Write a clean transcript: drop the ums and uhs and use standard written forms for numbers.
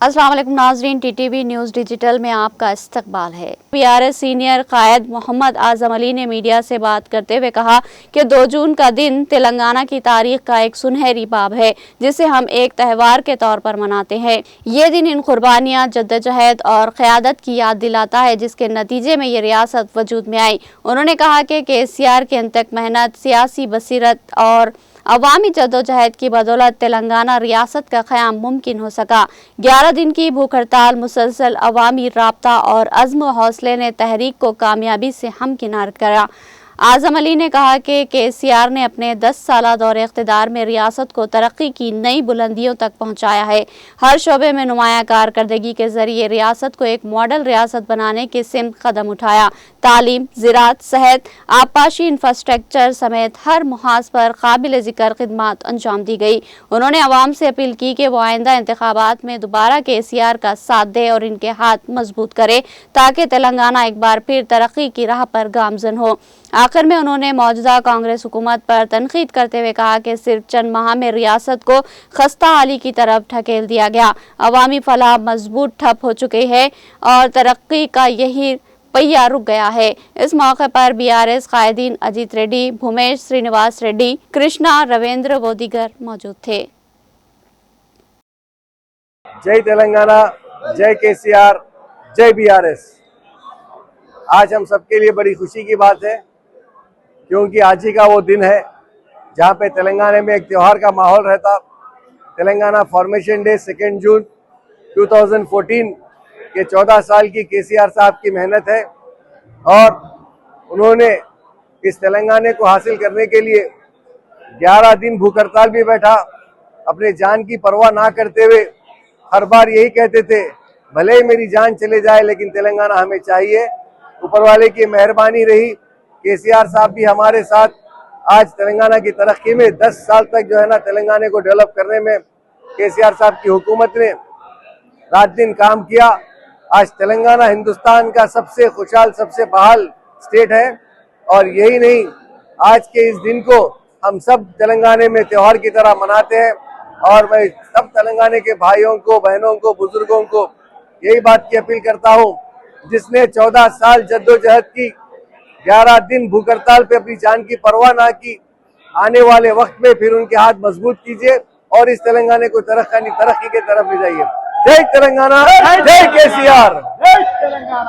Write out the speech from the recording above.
अस्सलाम वालेकुम नाजरीन, टीटीवी न्यूज़ डिजिटल में आपका इस्तकबाल है। बीआरएस सीनियर कायद मोहम्मद आजम अली ने मीडिया से बात करते हुए कहा कि 2 जून का दिन तेलंगाना की तारीख का एक सुनहरी बाब है, जिसे हम एक त्यौहार के तौर पर मनाते हैं। ये दिन इन कुर्बानियाँ, जद्दोजहद और क़यादत की याद दिलाता है, जिसके नतीजे में ये रियासत वजूद में आई। उन्होंने कहा कि KCR की अनथक मेहनत, सियासी बसीरत और अवामी जद्दोजहद की बदौलत तेलंगाना रियासत का क़याम मुमकिन हो सका। 11 दिन की भूख हड़ताल, मुसलसल अवामी राब्ता और अज़्म व हौसले ने तहरीक को कामयाबी से हमकिनार करा। आज़म अली ने कहा कि KCR ने अपने 10 साला दौरे इक़्तिदार में रियासत को तरक्की की नई बुलंदियों तक पहुँचाया है। हर शोबे में नुमायाँ कारकर्दगी के ज़रिए रियासत को एक मॉडल रियासत बनाने की सिमत कदम उठाया। तालीम, ज़राअत, सेहत, आबपाशी, इंफ्रास्ट्रक्चर समेत हर मुहाज पर काबिल ज़िक्र खिदमात अंजाम दी गई। उन्होंने अवाम से अपील की कि वो आइंदा इंतखाबात में दोबारा KCR का साथ दे और इनके हाथ मजबूत करे, ताकि तेलंगाना एक बार फिर तरक्की की राह पर गामजन हो। आखिर में उन्होंने मौजूदा कांग्रेस हुकूमत पर तनकीद करते हुए कहा कि सिर्फ चंद माह में रियासत को खस्ता हाली की तरफ ढकेल दिया गया। अवामी फलाह मजबूत ठप हो चुकी है और तरक्की का यही पहिया रुक गया है। इस मौके पर BRS कायदीन अजीत रेड्डी, भूमेश श्रीनिवास रेड्डी, कृष्णा, रविंद्र व दीगर मौजूद थे। जय तेलंगाना, जय KCR, जय BRS। आज हम सबके लिए बड़ी खुशी की बात है, क्योंकि आज ही का वो दिन है जहाँ पे तेलंगाना में एक त्यौहार का माहौल रहता। तेलंगाना फॉर्मेशन डे 2 जून 2014 के 14 साल की KCR साहब की मेहनत है और उन्होंने इस तेलंगाना को हासिल करने के लिए 11 दिन भूख हड़ताल भी बैठा, अपने जान की परवाह ना करते हुए हर बार यही कहते थे, भले ही मेरी जान चले जाए लेकिन तेलंगाना हमें चाहिए। ऊपर वाले की मेहरबानी रही, KCR साहब भी हमारे साथ आज तेलंगाना की तरक्की में 10 साल तक जो है ना तेलंगाना को डेवलप करने में KCR साहब की हुकूमत ने रात दिन काम किया। आज तेलंगाना हिंदुस्तान का सबसे खुशहाल, सबसे बहाल स्टेट है और यही नहीं, आज के इस दिन को हम सब तेलंगाना में त्यौहार की तरह मनाते हैं और मैं सब तेलंगाना के भाइयों को, बहनों को, बुजुर्गों को यही बात की अपील करता हूँ, जिसने 14 साल जद्दोजहद की, 11 दिन भूख हड़ताल पे अपनी जान की परवाह ना की, आने वाले वक्त में फिर उनके हाथ मजबूत कीजिए और इस तेलंगाना को तरक्की की तरफ ले जाइए। जय तेलंगाना, जय KCR।